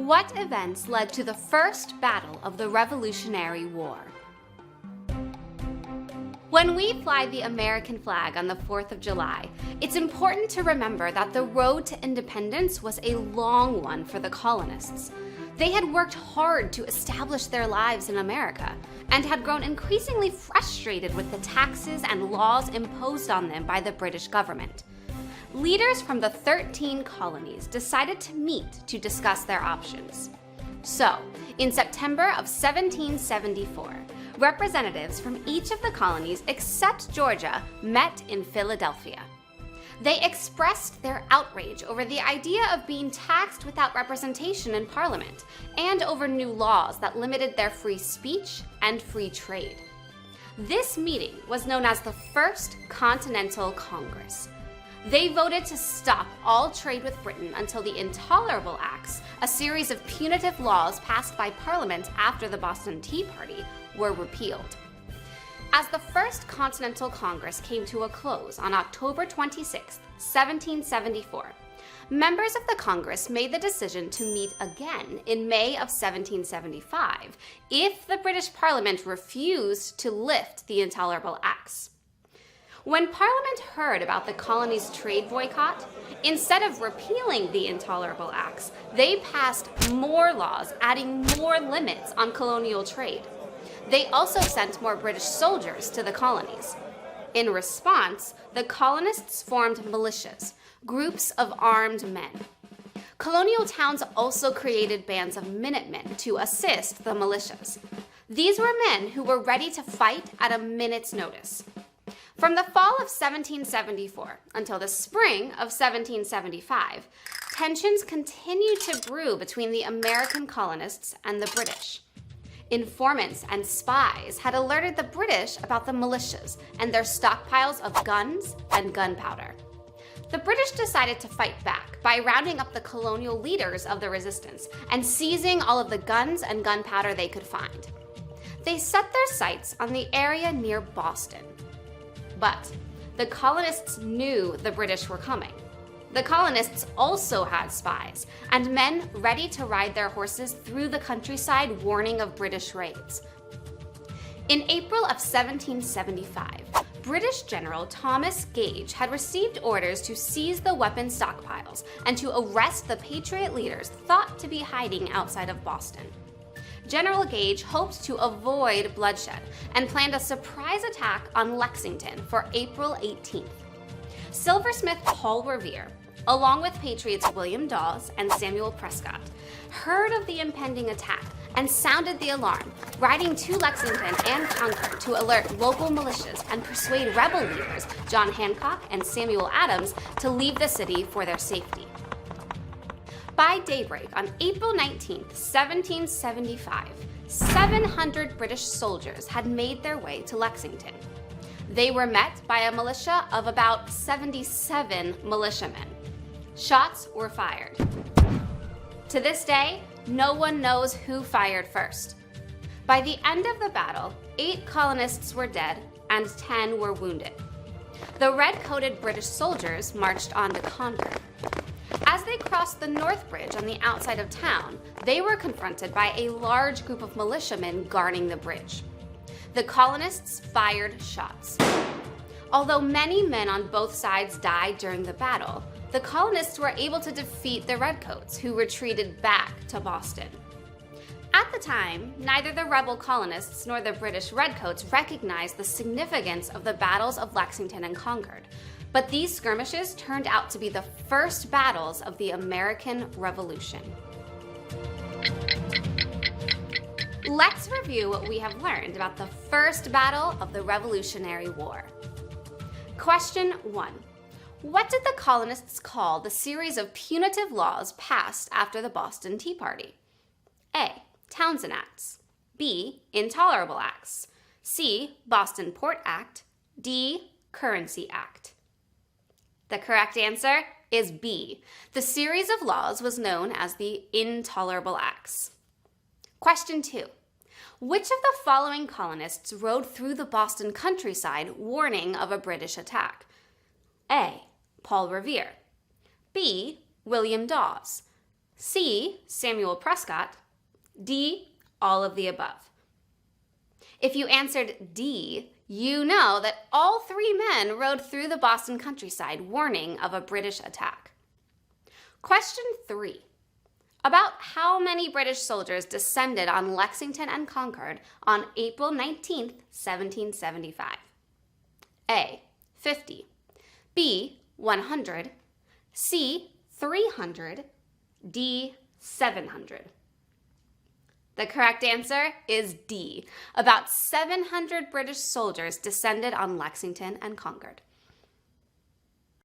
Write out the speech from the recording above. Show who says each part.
Speaker 1: What events led to the first battle of the Revolutionary War? When we fly the American flag on the 4th of July, it's important to remember that the road to independence was a long one for the colonists. They had worked hard to establish their lives in America and had grown increasingly frustrated with the taxes and laws imposed on them by the British government. Leaders from the 13 colonies decided to meet to discuss their options. So, in September of 1774, representatives from each of the colonies except Georgia met in Philadelphia. They expressed their outrage over the idea of being taxed without representation in Parliament and over new laws that limited their free speech and free trade. This meeting was known as the First Continental Congress. They voted to stop all trade with Britain until the Intolerable Acts, a series of punitive laws passed by Parliament after the Boston Tea Party, were repealed. As the First Continental Congress came to a close on October 26, 1774, members of the Congress made the decision to meet again in May of 1775 if the British Parliament refused to lift the Intolerable Acts. When Parliament heard about the colony's trade boycott, instead of repealing the Intolerable Acts, they passed more laws adding more limits on colonial trade. They also sent more British soldiers to the colonies. In response, the colonists formed militias, groups of armed men. Colonial towns also created bands of Minutemen to assist the militias. These were men who were ready to fight at a minute's notice. From the fall of 1774 until the spring of 1775, tensions continued to brew between the American colonists and the British. Informants and spies had alerted the British about the militias and their stockpiles of guns and gunpowder. The British decided to fight back by rounding up the colonial leaders of the resistance and seizing all of the guns and gunpowder they could find. They set their sights on the area near Boston. But the colonists knew the British were coming. The colonists also had spies and men ready to ride their horses through the countryside warning of British raids. In April of 1775, British General Thomas Gage had received orders to seize the weapon stockpiles and to arrest the Patriot leaders thought to be hiding outside of Boston. General Gage hoped to avoid bloodshed and planned a surprise attack on Lexington for April 18th. Silversmith Paul Revere, along with Patriots William Dawes and Samuel Prescott, heard of the impending attack and sounded the alarm, riding to Lexington and Concord to alert local militias and persuade rebel leaders John Hancock and Samuel Adams to leave the city for their safety. By daybreak on April 19, 1775, 700 British soldiers had made their way to Lexington. They were met by a militia of about 77 militiamen. Shots were fired. To this day, no one knows who fired first. By the end of the battle, 8 colonists were dead and 10 were wounded. The red-coated British soldiers marched on to Concord. As they crossed the North Bridge on the outside of town, they were confronted by a large group of militiamen guarding the bridge. The colonists fired shots. Although many men on both sides died during the battle, the colonists were able to defeat the Redcoats, who retreated back to Boston. At the time, neither the rebel colonists nor the British Redcoats recognized the significance of the battles of Lexington and Concord, but these skirmishes turned out to be the first battles of the American Revolution. Let's review what we have learned about the first battle of the Revolutionary War. Question 1. What did the colonists call the series of punitive laws passed after the Boston Tea Party? A. Townshend Acts. B. Intolerable Acts. C. Boston Port Act. D. Currency Act. The correct answer is B. The series of laws was known as the Intolerable Acts. Question 2. Which of the following colonists rode through the Boston countryside warning of a British attack? A. Paul Revere. B. William Dawes. C, Samuel Prescott, D, all of the above. If you answered D, you know that all three men rode through the Boston countryside warning of a British attack. Question 3. About how many British soldiers descended on Lexington and Concord on April 19, 1775? A, 50, B, 100, C, 300, D, 700. The correct answer is D. About 700 British soldiers descended on Lexington and Concord.